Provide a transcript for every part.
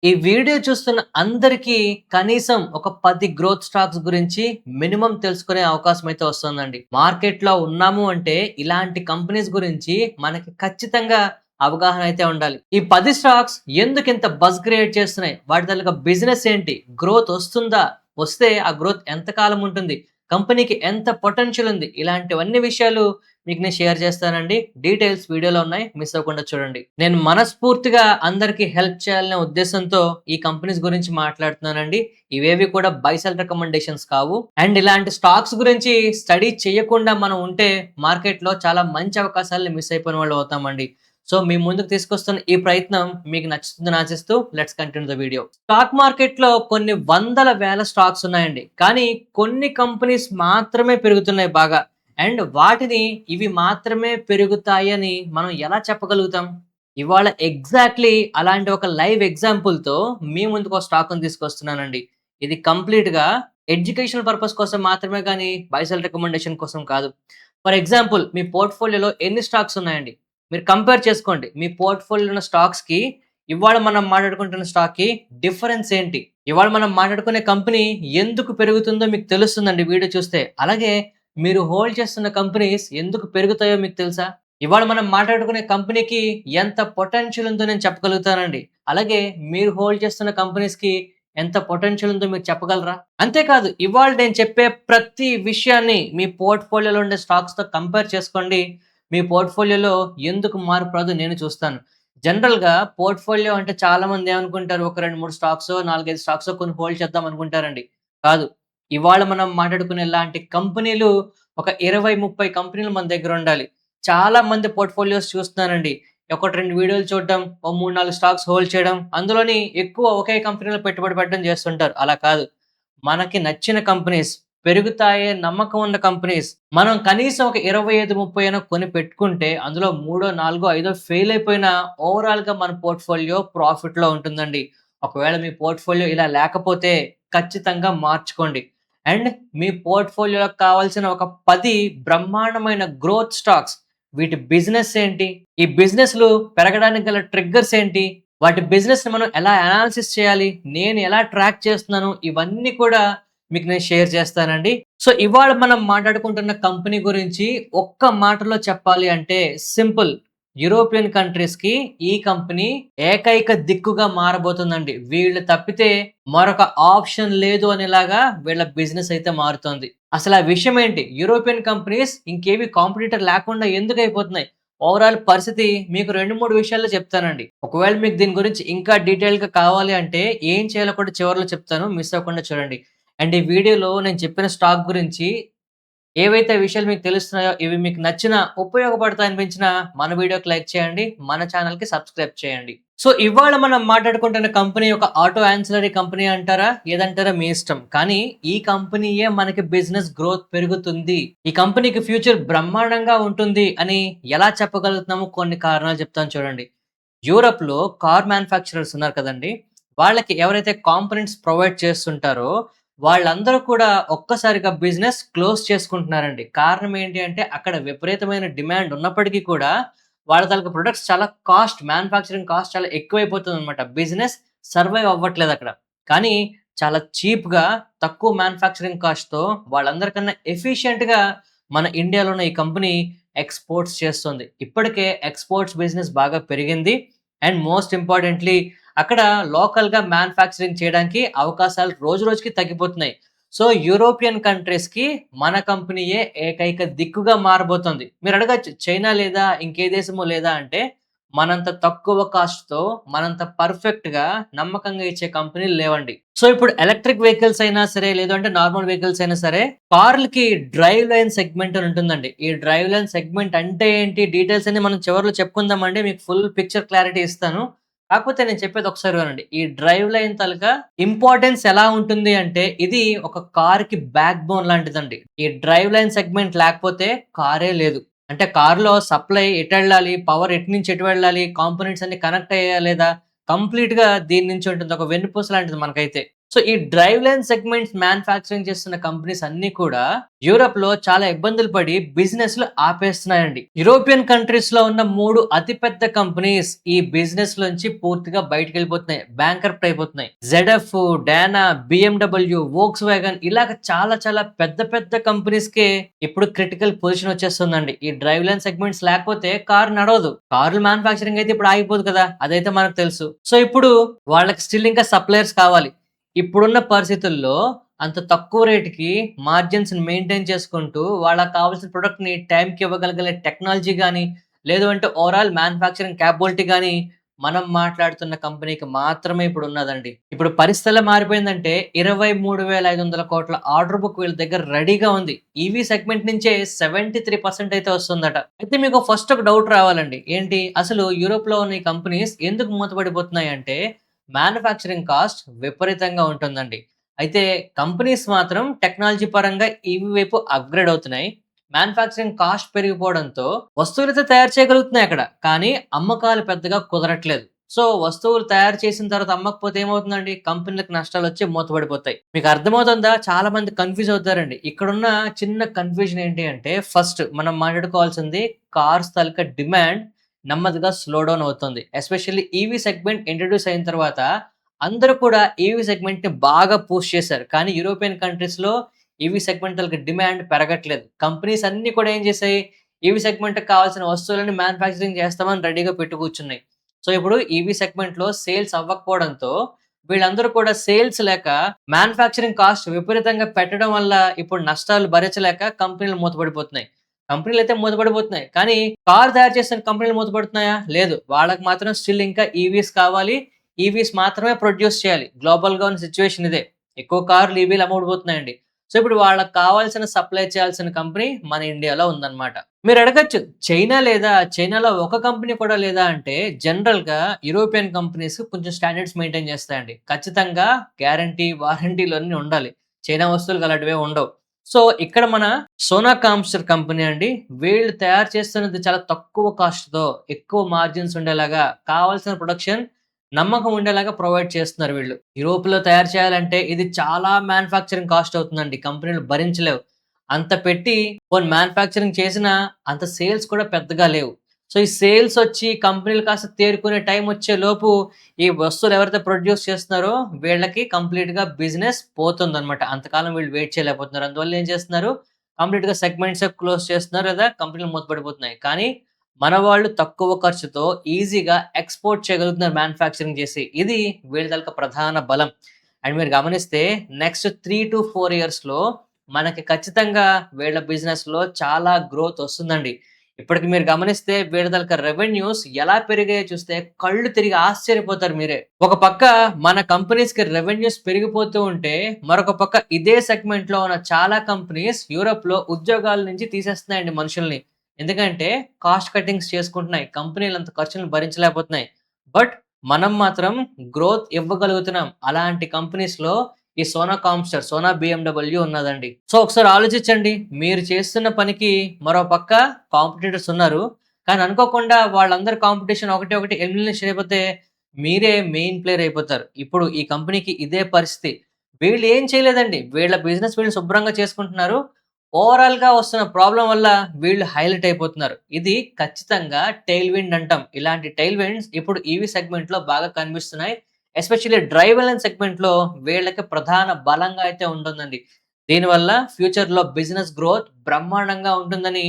ఈ వీడియో చూస్తున్న అందరికీ కనీసం ఒక 10 గ్రోత్ స్టాక్స్ గురించి మినిమం తెలుసుకునే అవకాశం అయితే వస్తుందండి. మార్కెట్‌లో ఉన్నాము అంటే ఇలాంటి కంపెనీస్ గురించి మనకి ఖచ్చితంగా అవగాహన అయితే ఉండాలి. ఈ 10 స్టాక్స్ ఎందుకింత బజ్ క్రియేట్ చేస్తున్నాయి? వాటి తాలూకా బిజినెస్ ఏంటి? గ్రోత్ వస్తుందా? వస్తే ఆ గ్రోత్ ఎంత కాలం ఉంటుంది? కంపెనీకి ఎంత పొటెన్షియల్ ఉంది? ఇలాంటివన్నీ విషయాలు మీకు నేను షేర్ చేస్తానండి. డీటెయిల్స్ వీడియోలో ఉన్నాయి. మిస్ అవ్వకుండా చూడండి. నేను మనస్ఫూర్తిగా అందరికీ హెల్ప్ చేయాలనే ఉద్దేశంతో ఈ కంపెనీస్ గురించి మాట్లాడుతున్నానండి. ఇవేవి కూడా బై సెల్ రికమెండేషన్స్ కావు. అండ్ ఇలాంటి స్టాక్స్ గురించి స్టడీ చేయకుండా మనం ఉంటే మార్కెట్‌లో చాలా మంచి అవకాశాలను మిస్ అయిపోయిన వాళ్ళు అవుతామండి. సో మీ ముందుకు తీసుకొస్తున్న ఈ ప్రయత్నం మీకు నచ్చుతుందని ఆశిస్తూ let's continue the video. Stock మార్కెట్‌లో కొన్ని వందల వేల స్టాక్స్ ఉన్నాయండి. కానీ కొన్ని కంపెనీస్ మాత్రమే పెరుగుతున్నాయి బాగా. అండ్ వాటిని ఇవి మాత్రమే పెరుగుతాయని మనం ఎలా చెప్పగలుగుతాం? ఇవాళ ఎగ్జాక్ట్‌లీ అలాంటి ఒక లైవ్ ఎగ్జాంపుల్‌తో మీ ముందుకు ఒక స్టాక్‌ని తీసుకొస్తున్నానండి. ఇది కంప్లీట్‌గా ఎడ్యుకేషనల్ పర్పస్ కోసం మాత్రమే గానీ బై సెల్ రికమెండేషన్ కోసం కాదు. ఫర్ ఎగ్జాంపుల్ మీ పోర్ట్‌ఫోలియోలో ఎన్ని స్టాక్స్ ఉన్నాయండి? మీరు కంపేర్ చేసుకోండి. మీ పోర్ట్‌ఫోలియోలో ఉన్న స్టాక్స్‌కి ఇవాళ మనం మాట్లాడుకుంటున్న స్టాక్‌కి డిఫరెన్స్ ఏంటి? ఇవాళ మనం మాట్లాడుకునే కంపెనీ ఎందుకు పెరుగుతుందో మీకు తెలుస్తుందండి వీడియో చూస్తే. అలాగే మీరు హోల్డ్ చేస్తున్న కంపెనీస్ ఎందుకు పెరుగుతాయో మీకు తెలుసా? ఇవాళ మనం మాట్లాడుకునే కంపెనీకి ఎంత పొటెన్షియల్ ఉందో నేను చెప్పగలుగుతానండి. అలాగే మీరు హోల్డ్ చేస్తున్న కంపెనీస్‌కి ఎంత పొటెన్షియల్ ఉందో మీరు చెప్పగలరా? అంతేకాదు ఇవాళ నేను చెప్పే ప్రతి విషయాన్ని మీ పోర్ట్‌ఫోలియోలో ఉండే స్టాక్స్‌తో కంపేర్ చేసుకోండి. మీ పోర్ట్‌ఫోలియోలో ఎందుకు మార్పు రాదో నేను చూస్తాను. జనరల్‌గా పోర్ట్‌ఫోలియో అంటే చాలామంది ఏమనుకుంటారు, ఒక 2, 3 స్టాక్సో, 4, 5 స్టాక్సో కొన్ని హోల్డ్ చేద్దాం అనుకుంటారండి. కాదు. ఇవాళ మనం మాట్లాడుకునే లాంటి కంపెనీలు ఒక 20, 30 కంపెనీలు మన దగ్గర ఉండాలి. చాలా మంది పోర్ట్‌ఫోలియోస్ చూస్తున్నానండి. 1, 2 వీడియోలు చూడడం, ఓ 3, 4 స్టాక్స్ హోల్డ్ చేయడం, అందులోని ఎక్కువ ఒకే కంపెనీలో పెట్టుబడి పెట్టడం చేస్తుంటారు. అలా కాదు. మనకి నచ్చిన కంపెనీస్, పెరుగుతాయే నమ్మకం ఉన్న కంపెనీస్, మనం కనీసం ఒక 25, 30 అయినా కొని పెట్టుకుంటే, అందులో మూడో, నాలుగో, ఐదో ఫెయిల్ అయిపోయినా ఓవరాల్‌గా మన పోర్ట్‌ఫోలియో ప్రాఫిట్‌లో ఉంటుందండి. ఒకవేళ మీ పోర్ట్‌ఫోలియో ఇలా లేకపోతే ఖచ్చితంగా మార్చుకోండి. అండ్ మీ పోర్ట్‌ఫోలియోకి కావాల్సిన ఒక 10 బ్రహ్మాండమైన గ్రోత్ స్టాక్స్, వీటి బిజినెస్ ఏంటి? ఈ బిజినెస్‌లు పెరగడానికి గల ట్రిగ్గర్స్ ఏంటి? వాటి బిజినెస్‌ని మనం ఎలా అనాలిసిస్ చేయాలి? నేను ఎలా ట్రాక్ చేస్తున్నాను? ఇవన్నీ కూడా మీకు నేను షేర్ చేస్తానండి. సో, ఇవాళ మనం మాట్లాడుకుంటున్న కంపెనీ గురించి ఒక్క మాటలో చెప్పాలి అంటే సింపుల్. యూరోపియన్ కంట్రీస్‌కి ఈ కంపెనీ ఏకైక దిక్కుగా మారబోతుందండి. వీళ్ళు తప్పితే మరొక ఆప్షన్ లేదు అనేలాగా వీళ్ళ బిజినెస్ అయితే మారుతోంది. అసలు ఆ విషయం ఏంటి? యూరోపియన్ కంపెనీస్ ఇంకేవి కాంపిటీటర్ లేకుండా ఎందుకయిపోతున్నాయి? ఓవరాల్ పరిస్థితి మీకు 2, 3 విషయాల్లో చెప్తానండి. ఒకవేళ మీకు దీని గురించి ఇంకా డీటెయిల్‌గా కావాలి అంటే ఏం చేయాలో కూడా చివరిలో చెప్తాను. మిస్ అవ్వకుండా చూడండి. అండ్ ఈ వీడియోలో నేను చెప్పిన స్టాక్ గురించి ఏవైతే విషయాలు మీకు తెలుస్తున్నాయో, ఇవి మీకు నచ్చినా, ఉపయోగపడతాయనిపించినా మన వీడియోకి లైక్ చేయండి. మన ఛానెల్‌కి సబ్స్క్రైబ్ చేయండి. సో, ఇవాళ మనం మాట్లాడుకుంటున్న కంపెనీ ఒక ఆటో యాన్సిలరీ కంపెనీ అంటారా? ఏదంటారా మీ ఇష్టం. కానీ ఈ కంపెనీయే మనకి బిజినెస్ గ్రోత్ పెరుగుతుంది. ఈ కంపెనీకి ఫ్యూచర్ బ్రహ్మాండంగా ఉంటుంది అని ఎలా చెప్పగలుగుతున్నామో కొన్ని కారణాలు చెప్తాను చూడండి. యూరప్‌లో కార్ మ్యానుఫ్యాక్చరర్స్ ఉన్నారు కదండీ! వాళ్ళకి ఎవరైతే కాంపోనెంట్స్ ప్రొవైడ్ చేస్తుంటారో, వాళ్ళందరూ కూడా ఒక్కసారిగా బిజినెస్ క్లోజ్ చేసుకుంటున్నారండి. కారణం ఏంటి అంటే, అక్కడ విపరీతమైన డిమాండ్ ఉన్నప్పటికీ కూడా, వాళ్ళ తాలూకా ప్రొడక్ట్స్ చాలా మ్యానుఫ్యాక్చరింగ్ కాస్ట్ చాలా ఎక్కువైపోతుందనమాట. Business survive అవ్వట్లేదక్కడ. కానీ చాలా చీప్‌గా, తక్కువ మ్యానుఫ్యాక్చరింగ్ కాస్ట్‌తో వాళ్ళందరికన్నా ఎఫిషియంట్‌గా మన ఇండియాలో ఉన్న ఈ కంపెనీ ఎక్స్‌పోర్ట్స్ చేస్తుంది. ఇప్పటికే ఎక్స్‌పోర్ట్స్ బిజినెస్ బాగా పెరిగింది. అండ్ మోస్ట్ ఇంపార్టెంట్‌లీ అక్కడ లోకల్‌గా మ్యానుఫ్యాక్చరింగ్ చేయడానికి అవకాశాలు రోజు రోజుకి తగ్గిపోతున్నాయి. సో, యూరోపియన్ కంట్రీస్‌కి మన కంపెనీయే ఏకైక దిక్కుగా మారబోతుంది. మీరు అడగొచ్చు, చైనా లేదా? ఇంకే దేశము లేదా? అంటే మనంత తక్కువ కాస్ట్‌తో, మనంత పర్ఫెక్ట్‌గా, నమ్మకంగా ఇచ్చే కంపెనీలు లేవండి. సో, ఇప్పుడు ఎలక్ట్రిక్ వెహికల్స్ అయినా సరే, లేదు అంటే నార్మల్ వెహికల్స్ అయినా సరే, కార్‌లకి డ్రైవ్ లైన్ సెగ్మెంట్ అని ఉంటుందండి. ఈ డ్రైవ్ లైన్ సెగ్మెంట్ అంటే ఏంటి? డీటెయిల్స్ అన్ని మనం చివరిలో చెప్పుకుందామండి. మీకు ఫుల్ పిక్చర్ క్లారిటీ ఇస్తాను. కాకపోతే నేను చెప్పేది ఒకసారి వినండి. ఈ డ్రైవ్ లైన్ తాలూకా ఇంపార్టెన్స్ ఎలా ఉంటుంది అంటే, ఇది ఒక కార్‌కి బ్యాక్ బోన్ లాంటిదండి. ఈ డ్రైవ్ లైన్ సెగ్మెంట్ లేకపోతే కారే లేదు. అంటే కార్‌లో సప్లై ఎటెళ్ళాలి, పవర్ ఎటు నుంచి ఎటు వెళ్ళాలి, కాంపోనెంట్స్ అన్నీ కనెక్ట్ అయ్యాయా లేదా, కంప్లీట్‌గా దీని నుంచి ఉంటుంది. ఒక వెన్నుపూస లాంటిది మనకైతే. సో ఈ డ్రైవ్ లైన్ సెగ్మెంట్స్ మ్యానుఫ్యాక్చరింగ్ చేస్తున్న కంపెనీస్ అన్ని కూడా యూరోప్ లో చాలా ఇబ్బందులు పడి బిజినెస్లు ఆపేస్తున్నాయండి. యూరోపియన్ కంట్రీస్ లో ఉన్న 3 అతిపెద్ద కంపెనీస్ ఈ బిజినెస్ నుంచి పూర్తిగా బయటకు వెళ్ళిపోతున్నాయి, బ్యాంకరప్ట్ అయిపోతున్నాయి. ZF, Dana, BMW, Volkswagen ఇలాగ చాలా చాలా పెద్ద పెద్ద కంపెనీస్ కే ఇప్పుడు క్రిటికల్ పొజిషన్ వచ్చేస్తుందండి. ఈ డ్రైవ్ లైన్ సెగ్మెంట్స్ లేకపోతే కారు నడవదు. కార్లు మ్యానుఫ్యాక్చరింగ్ అయితే ఇప్పుడు ఆగిపోదు కదా, అదైతే మనకు తెలుసు. సో ఇప్పుడు వాళ్ళకి స్టిల్ ఇంకా సప్లయర్స్ కావాలి. ఇప్పుడున్న పరిస్థితుల్లో అంత తక్కువ రేటుకి మార్జిన్స్ మెయింటైన్ చేసుకుంటూ వాళ్ళకి కావాల్సిన ప్రొడక్ట్ ని టైంకి ఇవ్వగలిగే టెక్నాలజీ కానీ, లేదు అంటే ఓవరాల్ మ్యానుఫ్యాక్చరింగ్ క్యాపబిలిటీ కానీ మనం మాట్లాడుతున్న కంపెనీకి మాత్రమే ఇప్పుడు ఉన్నదండి. ఇప్పుడు పరిస్థితి మారిపోయిందంటే 23,500 కోట్ల ఆర్డర్ బుక్ వీళ్ళ దగ్గర రెడీగా ఉంది. ఈవీ సెగ్మెంట్ నుంచే 73% అయితే వస్తుందట. అయితే మీకు ఫస్ట్ ఒక డౌట్ రావాలండి. ఏంటి అసలు యూరోప్ లో ఉన్న ఈ కంపెనీస్ ఎందుకు మూతపడిపోతున్నాయి అంటే మ్యానుఫ్యాక్చరింగ్ కాస్ట్ విపరీతంగా ఉంటుందండి. అయితే కంపెనీస్ మాత్రం టెక్నాలజీ పరంగా ఈవీ వైపు అప్గ్రేడ్ అవుతున్నాయి. మ్యానుఫ్యాక్చరింగ్ కాస్ట్ పెరిగిపోవడంతో వస్తువులైతే తయారు చేయగలుగుతున్నాయి అక్కడ. కానీ అమ్మకాలు పెద్దగా కుదరట్లేదు. సో వస్తువులు తయారు చేసిన తర్వాత అమ్మకపోతే ఏమవుతుందండి? కంపెనీలకు నష్టాలొచ్చి మూతపడిపోతాయి. మీకు అర్థమవుతుందా? చాలా మంది కన్‌ఫ్యూజ్ అవుతారండి. ఇక్కడున్న చిన్న కన్‌ఫ్యూజన్ ఏంటి అంటే ఫస్ట్ మనం మాట్లాడుకోవాల్సింది కార్స్ తాలూకా డిమాండ్ నెమ్మదిగా స్లో డౌన్ అవుతుంది. ఎస్పెషల్లీ ఈవీ సెగ్మెంట్ ఇంట్రొడ్యూస్ అయిన తర్వాత అందరూ కూడా ఈవీ సెగ్మెంట్‌ని బాగా పుష్ చేశారు. కానీ యూరోపియన్ కంట్రీస్‌లో ఈవీ సెగ్మెంట్ తాలూకా డిమాండ్ పెరగట్లేదు. కంపెనీస్ అన్నీ కూడా ఏం చేశాయి? ఈవీ సెగ్మెంట్‌కి కావాల్సిన వస్తువులని మ్యానుఫ్యాక్చరింగ్ చేస్తామని రెడీగా పెట్టి కూర్చున్నాయి. సో ఇప్పుడు ఈవీ సెగ్మెంట్‌లో సేల్స్ అవ్వకపోవడంతో వీళ్ళందరూ కూడా సేల్స్ లేక మ్యానుఫ్యాక్చరింగ్ కాస్ట్ విపరీతంగా పెట్టడం వల్ల ఇప్పుడు నష్టాలు భరించలేక కంపెనీలు మూతపడిపోతున్నాయి. కంపెనీలయితే మూతపడిపోతున్నాయి. కానీ కార్ తయారు చేసిన కంపెనీలు మూతపడుతున్నాయా? లేదు. వాళ్ళకి మాత్రం స్టిల్ ఇంకా ఈవీస్ కావాలి. ఈవీస్ మాత్రమే ప్రొడ్యూస్ చేయాలి. గ్లోబల్‌గా ఉన్న సిట్యుయేషన్ ఇదే. ఎక్కువ కార్లు ఈవీలు అమ్ముడుపోతున్నాయండి. సో ఇప్పుడు వాళ్ళకి కావాల్సిన సప్లై చేయాల్సిన కంపెనీ మన ఇండియాలో ఉందన్నమాట. మీరు అడగొచ్చు చైనాలో ఒక కంపెనీ కూడా లేదా అంటే జనరల్‌గా యూరోపియన్ కంపెనీస్ కొంచెం స్టాండర్డ్స్ మెయింటైన్ చేస్తాయండి. ఖచ్చితంగా గ్యారంటీ, వారంటీలు అన్నీ ఉండాలి. చైనా వస్తువులకి అలాంటివేమి ఉండవు. సో ఇక్కడ మన సోనా కామ్స్టర్ కంపెనీ అండి. వీళ్ళు తయారు చేస్తున్నది చాలా తక్కువ కాస్ట్‌తో ఎక్కువ మార్జిన్స్ ఉండేలాగా కావాల్సిన ప్రొడక్షన్ నమ్మకం ఉండేలాగా ప్రొవైడ్ చేస్తున్నారు వీళ్ళు. యూరోప్‌లో తయారు చేయాలంటే ఇది చాలా మ్యానుఫ్యాక్చరింగ్ కాస్ట్ అవుతుందండి. కంపెనీలు భరించలేవు. అంత పెట్టి పోనీ మ్యానుఫ్యాక్చరింగ్ చేసినా అంత సేల్స్ కూడా పెద్దగా లేవు. సో ఈ సేల్స్ వచ్చి కంపెనీలు కాస్త తేరుకునే టైం వచ్చే లోపు ఈ వస్తువులు ఎవరైతే ప్రొడ్యూస్ చేస్తున్నారో వీళ్ళకి కంప్లీట్‌గా బిజినెస్ పోతుందన్నమాట. అంతకాలం వీళ్ళు వెయిట్ చేయలేకపోతున్నారు. అందువల్ల ఏం చేస్తున్నారు? కంప్లీట్‌గా సెగ్మెంట్సే క్లోజ్ చేస్తున్నారు లేదా కంపెనీలు మూతపడిపోతున్నాయి. కానీ మన వాళ్ళు తక్కువ ఖర్చుతో ఈజీగా ఎక్స్‌పోర్ట్ చేయగలుగుతున్నారు మ్యానుఫ్యాక్చరింగ్ చేసి. ఇది వీళ్ళ తాలూకా ప్రధాన బలం. అండ్ మీరు గమనిస్తే నెక్స్ట్ 3-4 ఇయర్స్‌లో మనకి ఖచ్చితంగా వీళ్ళ బిజినెస్‌లో చాలా గ్రోత్ వస్తుందండి. ఇప్పటికి మీరు గమనిస్తే వీళ్ళ తాలూకా రెవెన్యూస్ ఎలా పెరిగాయో చూస్తే కళ్ళు తిరిగి ఆశ్చర్యపోతారు మీరే. ఒక పక్క మన కంపెనీస్‌కి రెవెన్యూస్ పెరిగిపోతూ ఉంటే, మరొక పక్క ఇదే సెగ్మెంట్‌లో ఉన్న చాలా కంపెనీస్ యూరోప్‌లో ఉద్యోగాల నుంచి తీసేస్తున్నాయండి మనుషుల్ని. ఎందుకంటే కాస్ట్ కటింగ్స్ చేసుకుంటున్నాయి. కంపెనీలు అంత ఖర్చులను భరించలేకపోతున్నాయి. బట్ మనం మాత్రం గ్రోత్ ఇవ్వగలుగుతున్నాం. అలాంటి కంపెనీస్‌లో ఈ సోనా కామ్స్టర్, సోనా బిఎండబ్ల్యూ ఉన్నదండి. సో ఒకసారి ఆలోచించండి. మీరు చేస్తున్న పనికి మరో పక్క కాంపిటీటర్స్ ఉన్నారు. కానీ అనుకోకుండా వాళ్ళందరి కాంపిటీషన్ ఒకటి ఒకటి ఎలిమినేషన్ అయిపోతే మీరే మెయిన్ ప్లేయర్ అయిపోతారు. ఇప్పుడు ఈ కంపెనీకి ఇదే పరిస్థితి. వీళ్ళు ఏం చేయలేదండి. వీళ్ళ బిజినెస్ వీళ్ళు శుభ్రంగా చేసుకుంటున్నారు. ఓవరాల్‌గా వస్తున్న ప్రాబ్లమ్ వల్ల వీళ్ళు హైలైట్ అయిపోతున్నారు. ఇది ఖచ్చితంగా టెయిల్ విండ్ అంటాం. ఇలాంటి టెయిల్ విండ్స్ ఇప్పుడు ఈవీ సెగ్మెంట్‌లో బాగా కనిపిస్తున్నాయి. ఎస్పెషల్లీ డ్రైవ్ లైన్ సెగ్మెంట్‌లో వీళ్ళకి ప్రధాన బలంగా అయితే ఉంటుందండి. దీనివల్ల ఫ్యూచర్‌లో బిజినెస్ గ్రోత్ బ్రహ్మాండంగా ఉంటుందని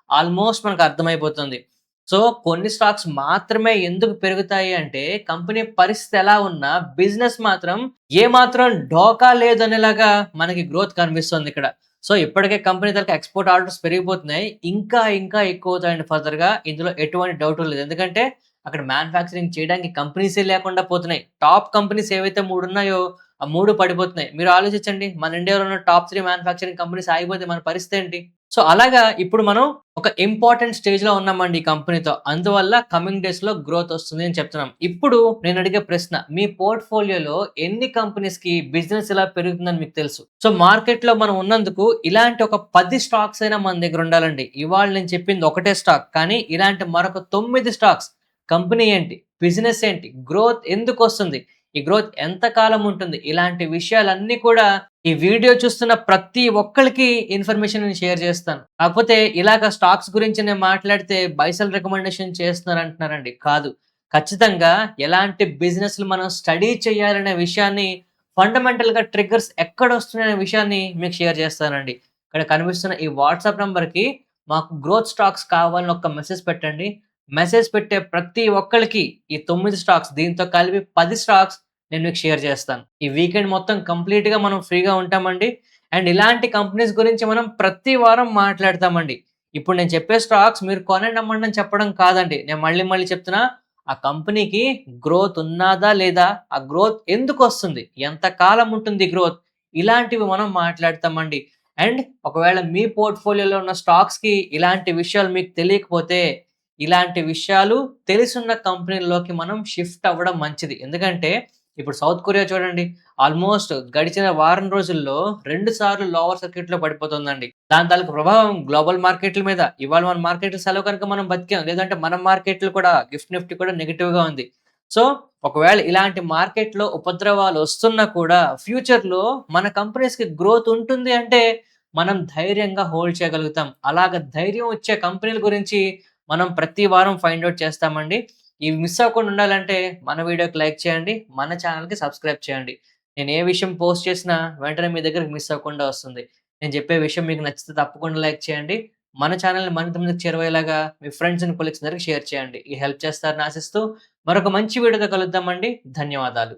ఆల్మోస్ట్ మనకు అర్థమైపోతుంది. సో కొన్ని స్టాక్స్ మాత్రమే ఎందుకు పెరుగుతాయి అంటే కంపెనీ పరిస్థితి ఎలా ఉన్నా బిజినెస్ మాత్రం ఏమాత్రం ఢోకా లేదనేలాగా మనకి గ్రోత్ కనిపిస్తుంది ఇక్కడ. సో ఇప్పటికే కంపెనీ తరఫు ఎక్స్‌పోర్ట్ ఆర్డర్స్ పెరిగిపోతున్నాయి. ఇంకా ఎక్కువ అవుతాయండి ఫర్దర్‌గా. ఇందులో ఎటువంటి డౌట్ లేదు. ఎందుకంటే అక్కడ మ్యానుఫ్యాక్చరింగ్ చేయడానికి కంపెనీసే లేకుండా పోతున్నాయి. టాప్ కంపెనీస్ ఏవైతే 3 ఉన్నాయో ఆ 3 పడిపోతున్నాయి. మీరు ఆలోచించండి. మన ఇండియాలో ఉన్న టాప్ 3 మ్యానుఫ్యాక్చరింగ్ కంపెనీస్ ఆగిపోతే మన పరిస్థితి ఏంటి? సో అలాగా ఇప్పుడు మనం ఒక ఇంపార్టెంట్ స్టేజ్‌లో ఉన్నామండి ఈ కంపెనీతో. అందువల్ల కమింగ్ డేస్‌లో గ్రోత్ వస్తుంది అని చెప్తున్నాం. ఇప్పుడు నేను అడిగే ప్రశ్న, మీ పోర్ట్‌ఫోలియోలో ఎన్ని కంపెనీస్‌కి బిజినెస్ ఇలా పెరుగుతుందని మీకు తెలుసు? సో మార్కెట్‌లో మనం ఉన్నందుకు ఇలాంటి ఒక 10 స్టాక్స్ అయినా మన దగ్గర ఉండాలండి. ఇవాళ నేను చెప్పింది ఒకటే స్టాక్. కానీ ఇలాంటి మరొక 9 స్టాక్స్ కంపెనీ ఏంటి? బిజినెస్ ఏంటి? గ్రోత్ ఎందుకొస్తుంది? ఈ గ్రోత్ ఎంత కాలం ఉంటుంది? ఇలాంటి విషయాలన్నీ కూడా ఈ వీడియో చూస్తున్న ప్రతి ఒక్కళ్ళకి ఇన్ఫర్మేషన్ నేను షేర్ చేస్తాను. కాకపోతే ఇలాగ స్టాక్స్ గురించి నేను మాట్లాడితే బై సెల్ రికమెండేషన్ చేస్తున్నారంటున్నారండి. కాదు. ఖచ్చితంగా ఎలాంటి బిజినెస్‌లు మనం స్టడీ చేయాలనే విషయాన్ని ఫండమెంటల్‌గా ట్రిగ్గర్స్ ఎక్కడొస్తున్నాయనే విషయాన్ని మీకు షేర్ చేస్తానండి. ఇక్కడ కనిపిస్తున్న ఈ వాట్సాప్ నంబర్‌కి మాకు గ్రోత్ స్టాక్స్ కావాలని ఒక మెసేజ్ పెట్టండి. మెసేజ్ పెట్టే ప్రతి ఒక్కళ్ళకి ఈ 9 స్టాక్స్ దీంతో కలిపి 10 స్టాక్స్ నేను మీకు షేర్ చేస్తాను. ఈ వీకెండ్ మొత్తం కంప్లీట్‌గా మనం ఫ్రీగా ఉంటామండి. అండ్ ఇలాంటి కంపెనీస్ గురించి మనం ప్రతి వారం మాట్లాడతామండి. ఇప్పుడు నేను చెప్పే స్టాక్స్ మీరు కొనండి, అమ్మండి అని చెప్పడం కాదండి. నేను మళ్ళీ మళ్ళీ చెప్తున్నా, ఆ కంపెనీకి గ్రోత్ ఉన్నాదా లేదా? ఆ గ్రోత్ ఎందుకొస్తుంది? ఎంత కాలం ఉంటుంది గ్రోత్? ఇలాంటివి మనం మాట్లాడతామండి. అండ్ ఒకవేళ మీ పోర్ట్‌ఫోలియోలో ఉన్న స్టాక్స్‌కి ఇలాంటి విషయాలు మీకు తెలియకపోతే, ఇలాంటి విషయాలు తెలిసున్న కంపెనీల్లోకి మనం షిఫ్ట్ అవ్వడం మంచిది. ఎందుకంటే ఇప్పుడు సౌత్ కొరియా చూడండి. ఆల్‌మోస్ట్ గడిచిన వారం రోజుల్లో 2 సార్లు లోవర్ సర్క్యూట్‌లో పడిపోతుందండి. దాని తాలూకు ప్రభావం గ్లోబల్ మార్కెట్‌ల మీద ఇవాళ మన మార్కెట్‌ల సెలవు కనుక మనం బతికాం. లేదంటే మన మార్కెట్‌లు కూడా గిఫ్ట్ నిఫ్టీ కూడా నెగెటివ్‌గా ఉంది. సో, ఒకవేళ ఇలాంటి మార్కెట్‌లో ఉపద్రవాలు వస్తున్నా కూడా ఫ్యూచర్‌లో మన కంపెనీస్‌కి గ్రోత్ ఉంటుంది అంటే మనం ధైర్యంగా హోల్డ్ చేయగలుగుతాం. అలాగ ధైర్యం వచ్చే కంపెనీల గురించి మనం ప్రతి వారం ఫైండ్ ఔట్ చేస్తామండి. ఇవి మిస్ అవ్వకుండా ఉండాలంటే మన వీడియోకి లైక్ చేయండి. మన ఛానెల్‌కి సబ్స్క్రైబ్ చేయండి. నేను ఏ విషయం పోస్ట్ చేసినా వెంటనే మీ దగ్గరికి మిస్ అవ్వకుండా వస్తుంది. నేను చెప్పే విషయం మీకు నచ్చితే తప్పకుండా లైక్ చేయండి. మన ఛానెల్‌ని మరింత మందికి చేరువయ్యేలాగా మీ ఫ్రెండ్స్ అండ్ కొలీగ్స్ అందరికి షేర్ చేయండి. ఈ హెల్ప్ చేస్తారని ఆశిస్తూ మరొక మంచి వీడియోతో కలుద్దామండి. ధన్యవాదాలు.